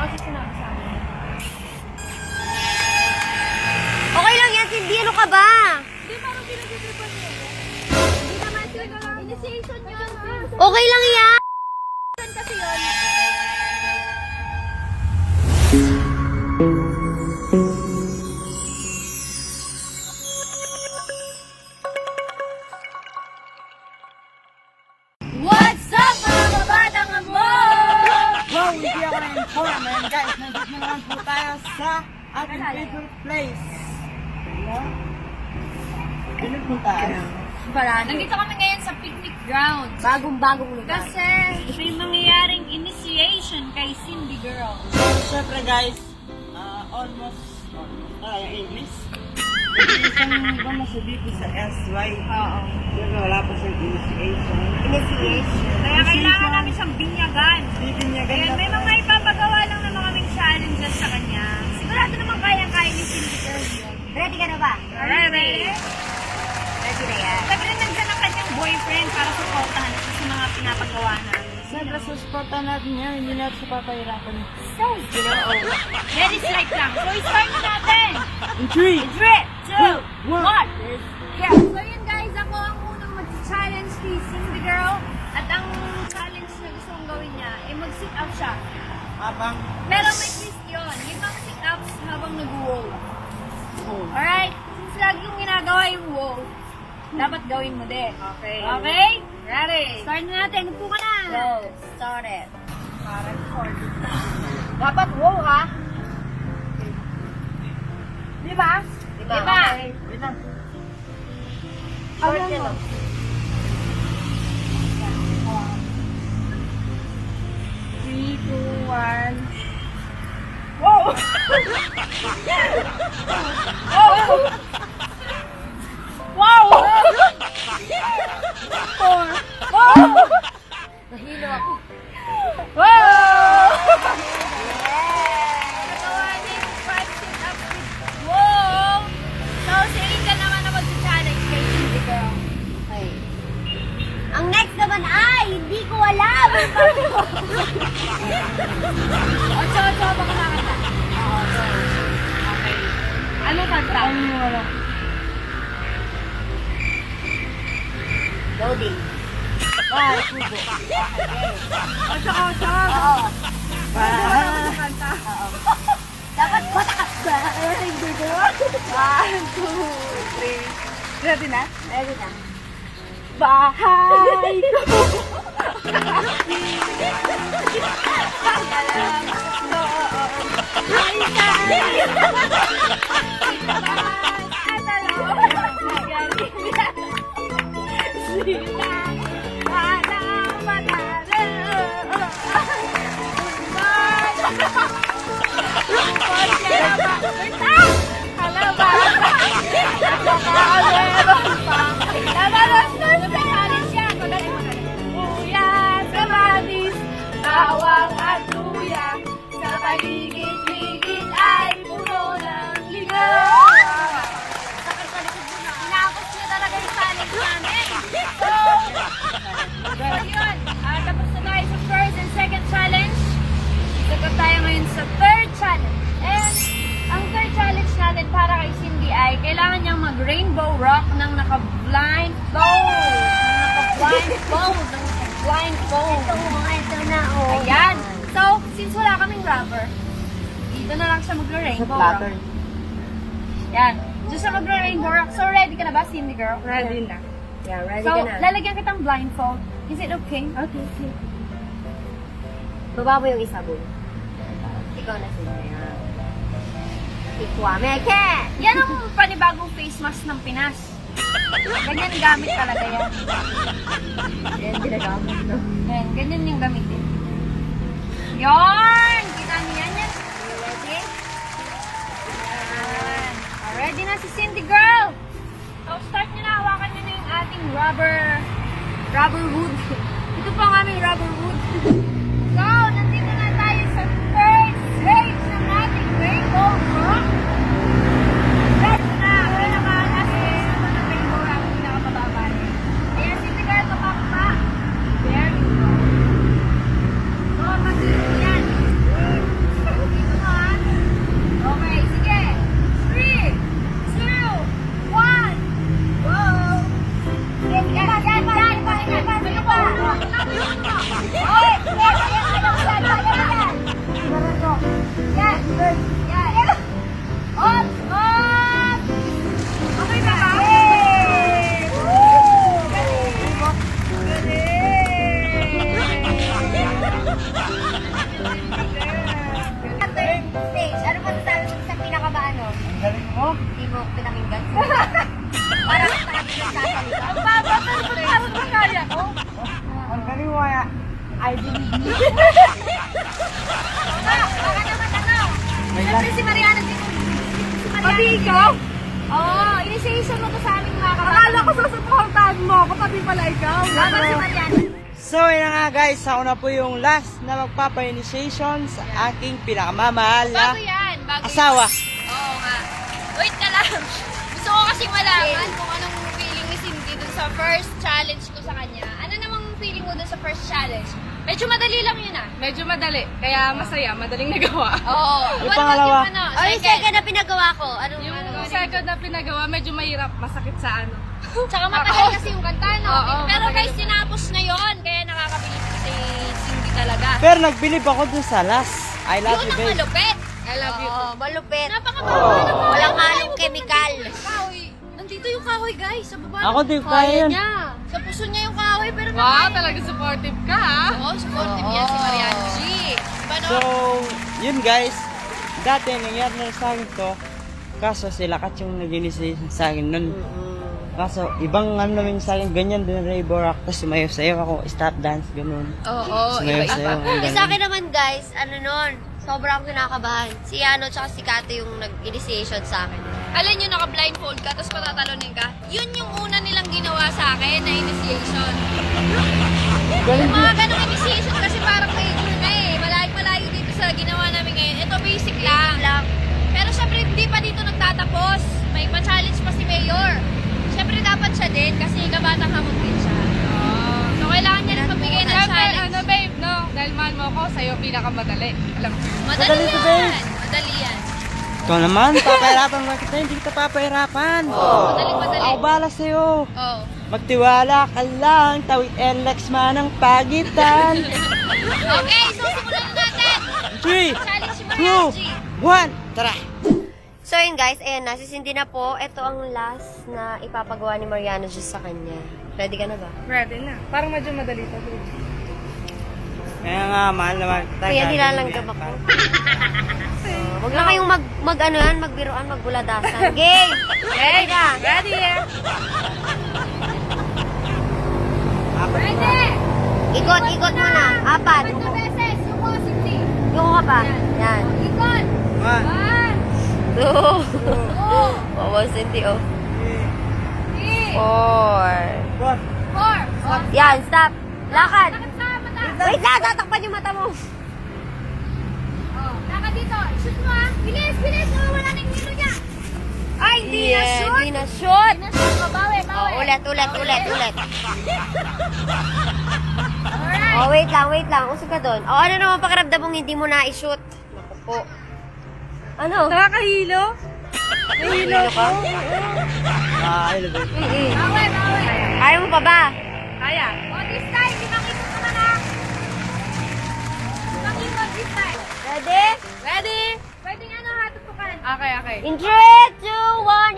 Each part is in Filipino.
kasi sinabi sa akin. Okay lang yan, Cindy. Ano ka ba? Hindi, parang pinag-itripan niya. Hindi naman sila. Initiation yun. Okay lang yan. Saan kasi yun? What's up, mga kabatang amor? Wow, hindi ako na-inform. Ayan guys, nandito na naman po tayo sa ating favorite place. Ano po tayo? Nandito kami ngayon sa picnic ground. Bagong-bagong lugar. Kasi may mangyayaring initiation kay Cindy Girl. Siyempre guys, almost tayo English. Isang iba nasa dito sa SY. Oo. Pero wala pa sa initiation. Initiation. Kaya kailangan namin siyang binyagan. Bibinyagan Kaya na may mga ipapagawa lang naman kaming challenges sa kanya. Sigurado naman kaya-kaya ni Cindy Girl yun. Ready ka na ba? Ready? Ready na yan. Sabi rin nandiyan ang kanyang boyfriend para supportahan ito sa mga pinapagawa namin. Siyempre sa spot natin yan, hindi natin siya papahirapan. So, very slight lang. So, start na natin. In 3, 3, 2, 1. 1. Yeah. So yun guys, ako ang unang mag-challenge kay Cindy Girl. At ang challenge na gusto kong gawin niya, ay mag-sit up siya. Habang, Pero may twist yun. Limang sit-ups habang nag-wall. oh, Alright? Since lagi yung ginagawa yung wall, dapat gawin mo din. Okay. Okay? Ready? Start na natin. Upo ka na. Go. Start it. Dapat wow ha? Di ba? Diba? Diba? Okay. wait lang. Short yan, oh. 3, 2, 1. Wow! Wow! Wow! 4. Wow! Nahilo ako. Wow! Nagawa niya yung 5 sit-ups with wow! So, si Angel naman na mag-challenge kay Cindy Girl. Okay. Ang next naman ay, hindi ko alam. Ocho, baka makanta. Okay. Ano kanta? Wala. Loading. Bye, kubo. Ocho. Oo. Ano kanta? Dapat patakas ba? Hindi ko. 1, 2, 3. Ready na? Ready na. Bahay ko. Bawang at luya sa paligid-ligid ay puno ng ligaw. Tinapos niya talaga yung challenge namin. So yun. Tapos na tayo sa first and second challenge. Sagot tayo ngayon sa third challenge. And ang third challenge natin para kay Cindy ay kailangan niyang mag-rainbow rock ng naka-blindfold. Ito na, oh. Ayan. So, since wala kaming rubber, dito na lang siya mag-rainbow rock. Yan. Diyan siya mag-rainbow rock. So, ready ka na ba, Cindy Girl? Ready na. Yeah, ready So, ka na. lalagyan kitang blindfold. Is it okay? Okay, okay. Baba mo yung isa, boy. Ikaw na sila. Ikwa, meke! Yan ang panibagong face mask ng Pinas. Ganyan gamit talaga yan. Yan, ginagamit na. Yan, ganyan yung gamitin. Yarn! Kita niyo yan. Ready? Yan. Ready na si Cindy Girl! So, start nyo na. Hawakan nyo na yung ating rubber wood. Ito pa ang aming rubber wood. So, nandito na tayo sa third stage ng ating rainbow rock. Ready na. Kaya nakalasi naman ng rainbow rock. Pinakabababa niya. Ayan, Cindy Girl, kapakpa. There you go. So, mag-iit yan. Siyempre si Mariana din. Si Mariana. Pati ikaw? Oo, initiation mo to sa aming mga kapatid. Akala ko susuportahan mo ako, pati pala ikaw. Laban si Mariana. So yun na nga guys, ako na po yung last na magpapa-initiation sa aking pinakamamahal na Bago yan. Bago asawa. Oo nga. Wait ka lang. Gusto ko kasing malaman kung anong feeling ni Cindy dun sa first challenge ko sa kanya. Ano namang feeling mo dun sa first challenge? Medyo madali lang yun ah. Medyo madali, kaya masaya, madaling nagawa. Oo. Yung pangalawa? Oh, yung second na pinagawa ko. Anong Yung ano? second na pinagawa, medyo mahirap, masakit sa ano. Tsaka matagal kasi yung kanta, no? Oo, Pero matagal. guys, tinapos na yon. Kaya nakakabilib ko si Cindy talaga. Pero nagbilib ako dun sa last. I love Yun you, ang babe. malupit. I love you. Oo, malupit. Napakababa ng Walang halong chemical. kahoy. Nandito yung kahoy, guys. Sa baba. Ako din, kaya yun. niya. Sa puso niya yung kahoy, pero Wow, talaga supportive ka ah. Oo, supportive yan si Mariana G. Paano? So, yun guys. Dati nangyari na sa akin to. Kaso sila kat yung nag-initiation sa akin nun. Kaso ibang ano naman sa akin, ganyan din Ray Borak. Tapos sumayaw-sayaw ako, stop dance, ganun. Oo, Sumayaw-sayaw ako, Sa ganun. akin naman guys, ano nun, sobrang kinakabahan. Si Ano tsaka si Kate yung nag-initiation sa akin. Alam nyo, naka-blindfold ka, tapos patatalonin ka. Yun yung una nilang ginawa sa akin na initiation. Galing Yung mga ganong initiation kasi parang major na eh. Malayo-malayo dito sa ginawa namin ngayon. Ito basic lang. Pero syempre hindi pa dito nagtatapos. May pa-challenge pa si Mayor. Syempre dapat siya din kasi kabatang hamon din siya. So kailangan niya rin magbigay ng Siyempre, challenge. ano babe, no? Dahil mahal mo ako, sa'yo pinakamadali. Alam ko. Madali Madali to, babe. yan. Madali yan. Ikaw naman, papahirapan mo kita, hindi kita papahirapan. Madali. Ako bala sa'yo. Oh. Magtiwala ka lang, tawid NLEX man ang pagitan. Okay, so simulan na natin. 3, Challenge si 2, Mariana G. 1, tara! So yun guys, ayan na, si Cindy na po. Ito ang last na ipapagawa ni Mariana just sa kanya. Ready ka na ba? Ready na. Parang medyo madali to. Kaya nga, mahal naman kita. Kaya gagawin nilalanggam yan. ako. Huwag na kayong ano yan, magbiroan, magbuladasan. Game! Ready ka? Ready eh? Ready? Ikot muna. Apat. Ito beses. Yung mga Cindy. Yung ka pa. Yan. Ikot. 1, 2. Oh. Oh, Cindy, oh. 3. 4. 4. Yan, stop. Lakad. Lakad sa mata. Wait lang, tatakpan yung mata mo. Oh, lakad dito. Shoot mo ah. Bilis. Wala na yung hilo niya. Ay, hindi na Yeah, shoot. Hindi na shoot. Hindi na shoot. Oh, bawi. Oh, ulit. Alright. Oh, wait lang. Usog ka doon. Oh, ano naman pakiramdam mong hindi mo na i-shoot? Naku po. Ano? Nakakahilo? Nahihilo ka? I love you. Bawi. Ayaw mo pa ba? Kaya. Oh, this time. Limang ikot naman ah. Limang ikot this time. Ready? Ready? Pwede nga no, hatutukan. Okay. In 3, 2,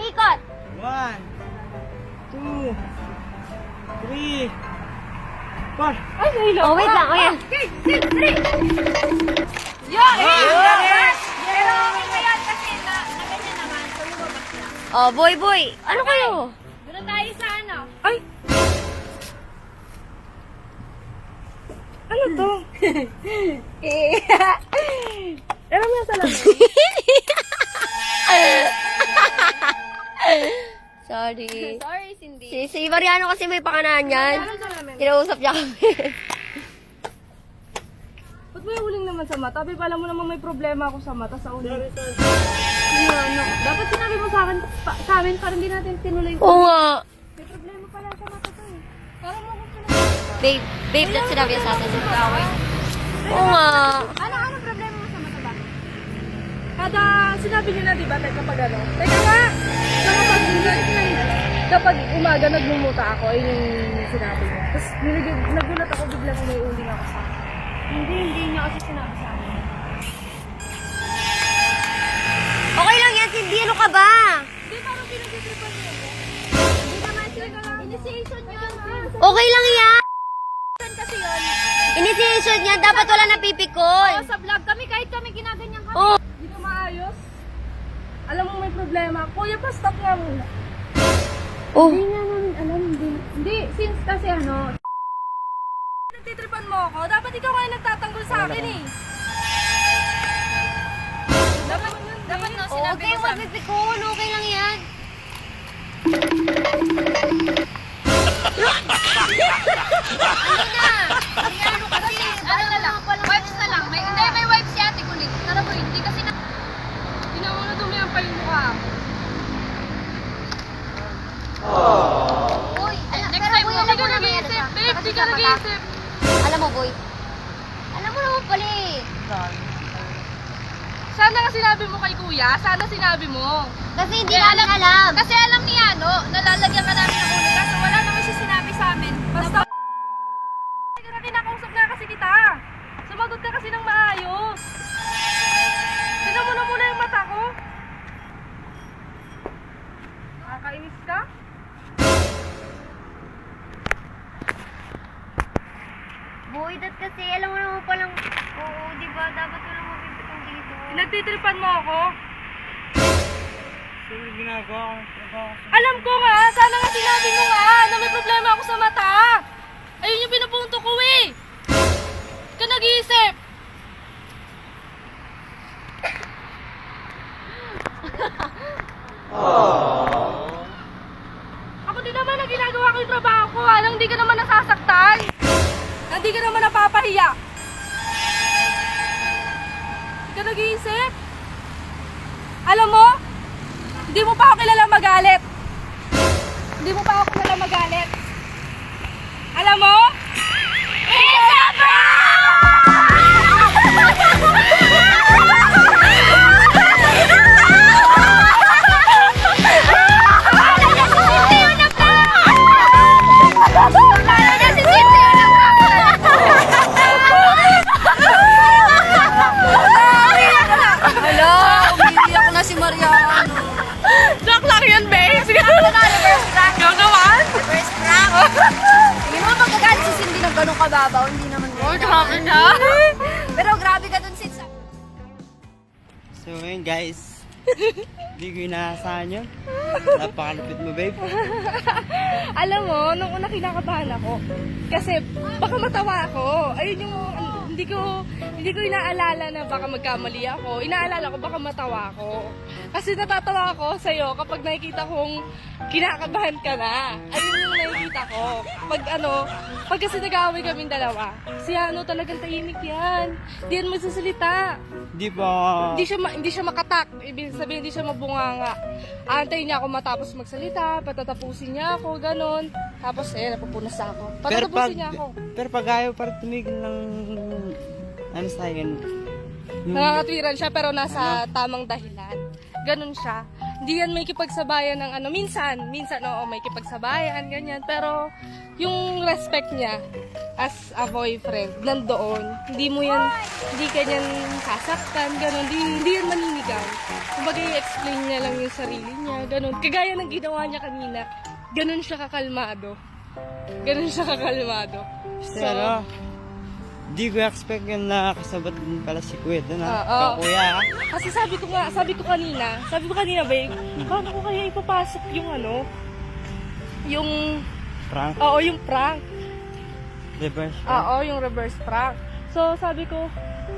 1, ikot! 1, 2, 3, 4. Ay, nahilo Oh, wait lang. Oh, yan. Okay, 6, 3. Yeah! Pero okay na yan kasi na ganyan naman. So, lumabas na. Oh, boy. Ano kayo? Doon na tayo sa ano. Ay! Ano to? Alam mo yung salamin? Sorry. Sorry, Cindy. Si Mariano kasi may pakanahan yan. Kinausap niya kami. Ba't may uling naman sa mata? Babe, alam mo naman may problema ako sa mata sa uling. Ano? Dapat sinabi mo sa amin para hindi natin tinuloy. Oo nga. May problema pala sa mata to eh. Parang mo kung Babe, that's sinabi niya sa atin. Oo nga. Ano problema mo sa mata ba? Kada sinabi niyo na, di ba, kapag ano? Teka nga! Kapag umaga nagmumuta ako, ayun yung sinabi niya. Tapos nagulat ako bigla kung may uling ako sa akin. Hindi niya kasi sinabi sa amin. Okay lang yan, Cindy. Ano ka ba? Hindi, parang pinag-tripan niya. Hindi naman sila initiation yun. Okay lang yan. Kasi yun. Initiation yan. Dapat wala napipikon. Oh, sa vlog kami, kahit kami ginaganyan kami. Oo. Hindi ko maayos. Alam mo may problema. Kuya, pa-stop nga muna. Oh. Hindi nga namin alam. Hindi, since kasi ano, nagtitripan mo ako, dapat ikaw nga yung nagtatanggol sa akin eh. Dapat Huwag kayong magpipikon. Okay lang yan. Ano kasi? Ano na lang, wipes na lang. May wipes si ate kulit. Tara mo, hindi kasi na... Hindi na muna dumihan pa yung mukha. Uy, Next pero time, boy, hindi alam ka mo na may nag-iisip, ano babe, siya. hindi Kasi ka sa mata. nag-iisip. Alam mo, boy. Alam mo naman pala eh. Sana nga sinabi mo kay kuya. Sana sinabi mo. Kasi hindi namin alam. Kasi alam ni Ano, nalalagyan ka namin ng ulo. Kaso wala naman siya sinabi sa amin. Basta... Hindi na kinakausap na kasi kita. Sumagot ka kasi ng maayos. Tignan mo na muna yung mata ko. Nakakainis ka? Boy, dat kasi alam mo naman palang, oo, di ba? Dapat walang mapipitong dito. Pinagtitripan mo ako? So, ginagawa ko. Alam ko nga, sana nga sinabi mo nga na may problema ako sa mata. Ayun yung pinapunto ko eh. Ka nag-iisip. Ako din naman na ginagawa ko yung trabaho ko. Nang hindi ka naman nasasaktan. Nang hindi ka naman napapahiya. Hindi ka nag-iisip. Alam mo, hindi mo pa ako kilala magalit. Hindi mo pa ako kilala magalit. Alam mo? It's a Hello, umiiyak na si Mariano. Joke lang yun, babe. Reverse prank. Ikaw naman. Reverse prank. Hindi mo magagalit si Cindy ng ganun kababaw. Hindi naman Oh, grabe ka. Pero grabe ka dun, Sid. So, yun guys. Hindi ko inaasahan yun. Napakalupit mo, babe. Alam mo, nung una kinakabahan ako. Kasi baka matawa ako. Ayun yung hindi ko inaalala na baka magkamali ako. Inaalala ko baka matawa ako. Kasi natatawa ako sa'yo kapag nakikita kong kinakabahan ka na. Ayun yung nakikita ko. Pag kasi nag-aaway kaming dalawa, si Ano talagang tahimik yan. Hindi yan magsasalita. Di ba? Hindi siya makatak. Ibig sabihin, hindi siya mabunganga. Aantayin niya ako matapos magsalita, patatapusin niya ako, ganon. Tapos, napupunas na ako. Patatapusin niya ako. Pero pag ayaw para tumigil ng ano sa akin. Nakakatwiran siya pero nasa tamang dahilan. Ganon siya. Hindi yan may kipagsabayan ng ano. Minsan, oo, may kipagsabayan, ganyan. Pero, yung respect niya as a boyfriend, nandoon. Hindi ka niyan sasaktan, ganon. Hindi yan maninigaw. Kumbaga, i-explain niya lang yung sarili niya, ganon. Kagaya ng ginawa niya kanina, ganon siya kakalmado. Ganon siya kakalmado. Pero, di ko expect yun na kasabat din pala si Kuya doon Oo. ha. Kuya. Kasi sabi ko kanina, babe, paano ko kaya ipapasok yung ano, yung, Prank. oo, yung prank. Reverse. Oo, yung reverse prank. So, sabi ko,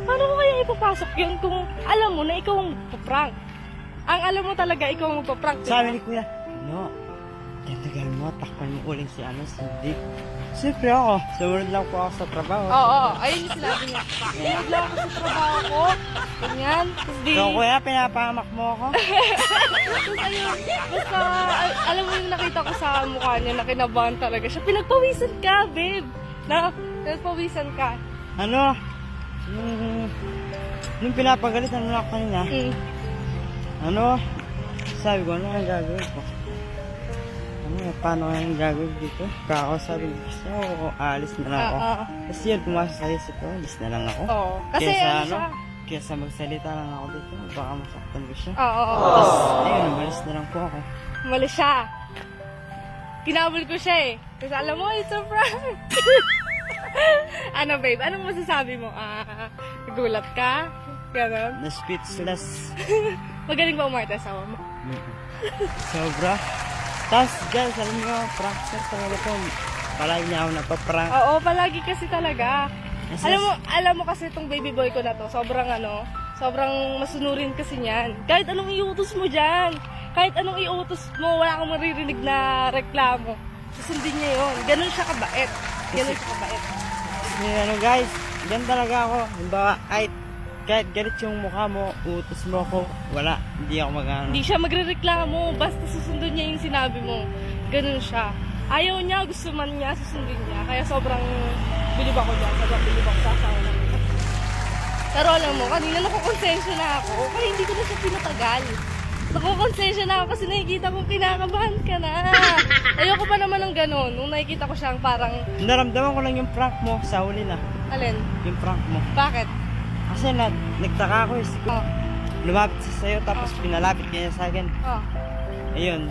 paano ko kaya ipapasok yun kung alam mo na ikaw ang magpa-prank? Ang alam mo talaga, ikaw ang magpa-prank. diba? Sabi ni Kuya, no, tatagal mo, takpan mo uling si ano, si Dick. Siyempre ako, sumunod lang po ako sa trabaho. Oo, ayun yung sinabi niya. Sumunod lang ako sa trabaho ko. Ganyan. Tapos di... So Kuya, pinapahamak mo ako? Tapos ayun, basta, alam mo yung nakita ko sa mukha niya na kinabahan talaga siya. Pinagpawisan ka, babe. Pinagpawisan ka. Ano? Nung pinapagalitan mo ako kanina, ano? Sabi ko, ano ang gagawin ko? Paano nga yung gagawin dito? Kakausapin gusto ko, alis na lang ako. Kasi yun, pumasok sa isip ko, alis na lang ako. Oo. Kasi Kesa ano ano, siya? kesa magsalita lang ako dito, baka masaktan ko siya. Oo. Tapos, ayun, umalis na lang po ako. Mali siya. Kinabol ko siya eh. Kasi alam mo, it's a prank. Ano babe, anong masasabi mo? Nagulat ka? Ganon? Na speechless. Magaling ba umarte sa mo? Sobra. Tapos guys, alam nyo, prankster talaga po. Palagi niya ako napaprank. Oo, palagi kasi talaga. Alam mo kasi itong baby boy ko na to, sobrang Sobrang masunurin kasi niyan. Kahit anong iutos mo dyan, kahit anong iutos mo, wala kang maririnig na reklamo. Susundin niya yun. Ganun siya kabait. Ganun siya kabait. Kasi ano guys, ganun talaga ako. Halimbawa, kahit galit yung mukha mo, utos mo ako, wala, hindi ako mag-ano. Hindi siya magrereklamo, basta susundin niya yung sinabi mo. Ganun siya. Ayaw niya, gusto man niya, susundin niya. Kaya sobrang bilib ako dyan. Sobrang bilib ako sa asawa namin. Pero alam mo, kanina nakukonsensya na ako. Kaya hindi ko na siya pinatagal. Nakukonsensya na ako kasi nakikita kong kinakabahan ka na. Ayoko pa naman ng ganun. Nung nakikita ko siyang parang, Naramdaman ko lang yung prank mo sa huli na. alin? Yung prank mo. Bakit? Kasi nagtaka ako Oh, lumapit siya sa'yo tapos pinalapit niya sa akin. oh. Ayun,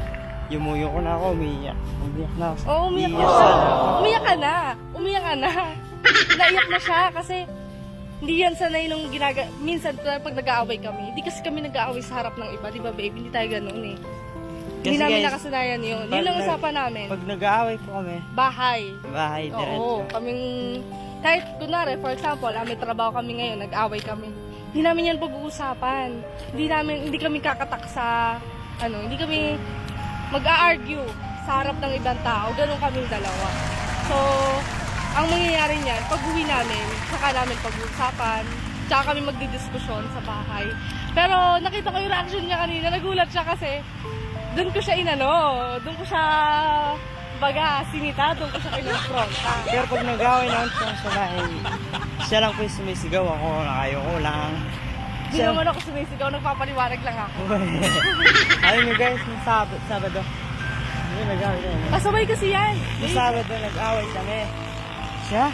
yumuyo ko na ako, umiyak. Umiyak na ako. Oo, umiyak ka. sana ako. Umiyak ka na. Umiyak ka na. Naiyak na siya kasi hindi yan sanay nung minsan pag nag-aaway kami. Hindi kasi kami nag-aaway sa harap ng iba, di ba babe? Hindi tayo ganun eh. Hindi Kasi namin guys, nakasanayan yun. Yun ang usapan namin. Pag nag-aaway po kami, Bahay. bahay diretso. Oo, kaming, kahit kunwari, for example, may trabaho kami ngayon, nag-away kami. Hindi namin yan pag-uusapan. Hindi kami kakatak sa, hindi kami mag-a-argue sa harap ng ibang tao. Ganun kaming dalawa. So, ang mangyayari niyan, pag-uwi namin, saka namin pag-uusapan, tsaka kami magdidiskusyon sa bahay. Pero nakita ko yung reaction niya kanina, nagulat siya kasi doon ko siya doon ko siya sinita, doon ko siya kinonfronta. Pero pag nag-aaway naman po sa bahay, siya lang po yung sumisigaw ako, ayoko lang. Hindi naman ako sumisigaw, nagpapaliwanag lang ako. Alam niyo guys, nung Sabado, yun, nag-aaway kami. Pasabay kasi yan. Nung Sabado, nag-aaway kami. Siya,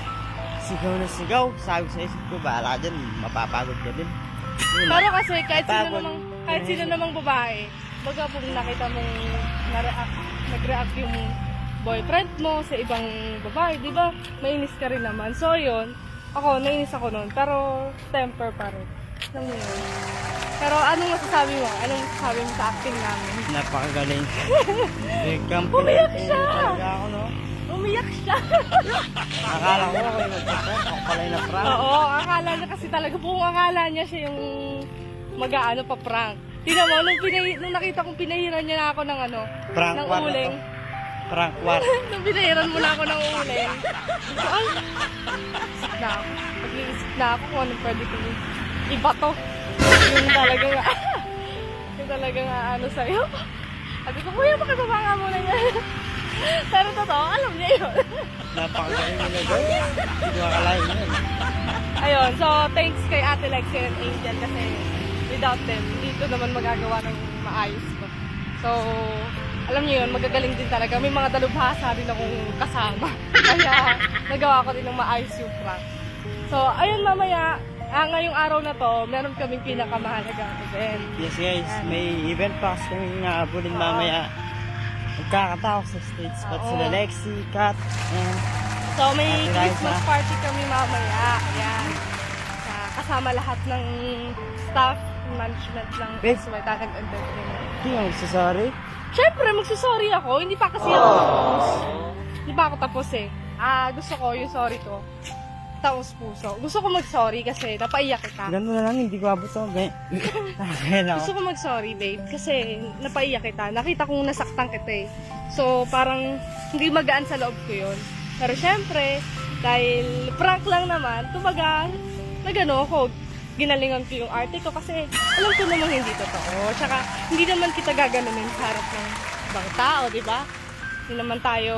sigaw na sigaw. Sabi sa isip ko, bahala ka dyan, mapapagod ka din. Yun. Pero kasi kahit Tapos, sino namang babae, baga kung nakita mong nag-react yung boyfriend mo sa ibang babae, di ba? Mainis ka rin naman. So yun, nainis ako noon. Pero temper pa rin. Alam mo yun. Pero anong masasabi mo? Anong masasabi mo sa acting namin? Napakagaling. Umiyak siya! Talaga ako, no? Umiyak siya! Akala ko ako yung nagpaprank. Ako pala yung na-prank. Oo, akala niya kasi talaga buong akala niya siya yung mag-aano pa prank. Tingnan mo, nung nakita kong pinahiran niya na ako ng Prank ng war na uling. to. Prank war. Nung pinahiran mo na ako ng uling. So, ay, isip na ako. Mag-iisip na ako kung anong pwede kong ibato. Yung talagang, yung talagang sa'yo. Sabi ko, kuya, pakibaba nga muna niya. Pero totoo, alam niya yun. Napakagaling nila guys. Hindi ko akalain yun. Ayun, so thanks kay Ate Lexi and Angel kasi without them, hindi ko naman magagawa ng maayos ko. So, alam niyo yun, magagaling din talaga. May mga dalubhasa din akong kasama. Kaya, nagawa ko din ng maayos yung prank. So, ayun mamaya, ngayong araw na to, meron kaming pinakamahalagang event. Yes guys, may event pa kasi kami nga abulin mamaya. Magkakatawag sa stage spot Oo. sila Lexi, Kat, and So, may Ate Christmas Liza. party kami mamaya. Ayan. Kasama lahat ng staff, management ng Babe. SY Talent Entertainment. hindi nga magsasorry. Siyempre, magsusorry ako. Hindi pa kasi ako tapos. Hindi pa ako tapos eh. Gusto ko yung sorry ko. Taos puso. Gusto ko mag-sorry kasi napaiyak kita. Ganun na lang, hindi ko abot ako. Ganyan ako. Gusto ko mag-sorry, babe, kasi napaiyak kita. Nakita kong nasaktan kita eh. So, parang hindi magaan sa loob ko yun. Pero syempre, dahil prank lang naman, kumbaga, nagano ako, ginalingan ko yung arte ko kasi alam ko namang hindi totoo. Tsaka, hindi naman kita gaganunin sa harap ng ibang tao, di ba? Hindi naman tayo...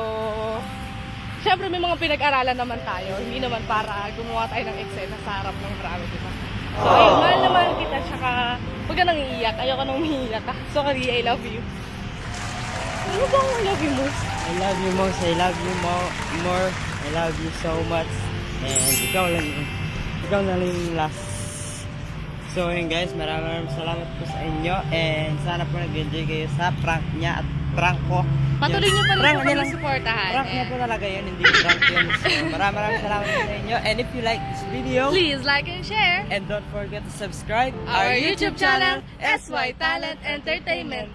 Siyempre, may mga pinag-aralan naman tayo. Hindi naman para gumawa tayo ng eksena sa harap ng marami, di ba? So, ayun, mahal na mahal kita. Tsaka, huwag ka nang iiyak. Ayoko nang umiiyak ka. Sorry, I love you. Ano bang I love you most? I love you most, I love you more, I love you so much. And ikaw na lang yung last. So yun guys, maraming salamat po sa inyo. And sana po nag-enjoy kayo sa prank niya at prank ko. Patuloy niyo pa rin Prank po niya kami lang. supportahan. Prank niya po talaga yun, hindi prank yun. So maraming salamat po sa inyo. And if you like this video, Please like and share and don't forget to subscribe our YouTube channel, SY Talent Entertainment.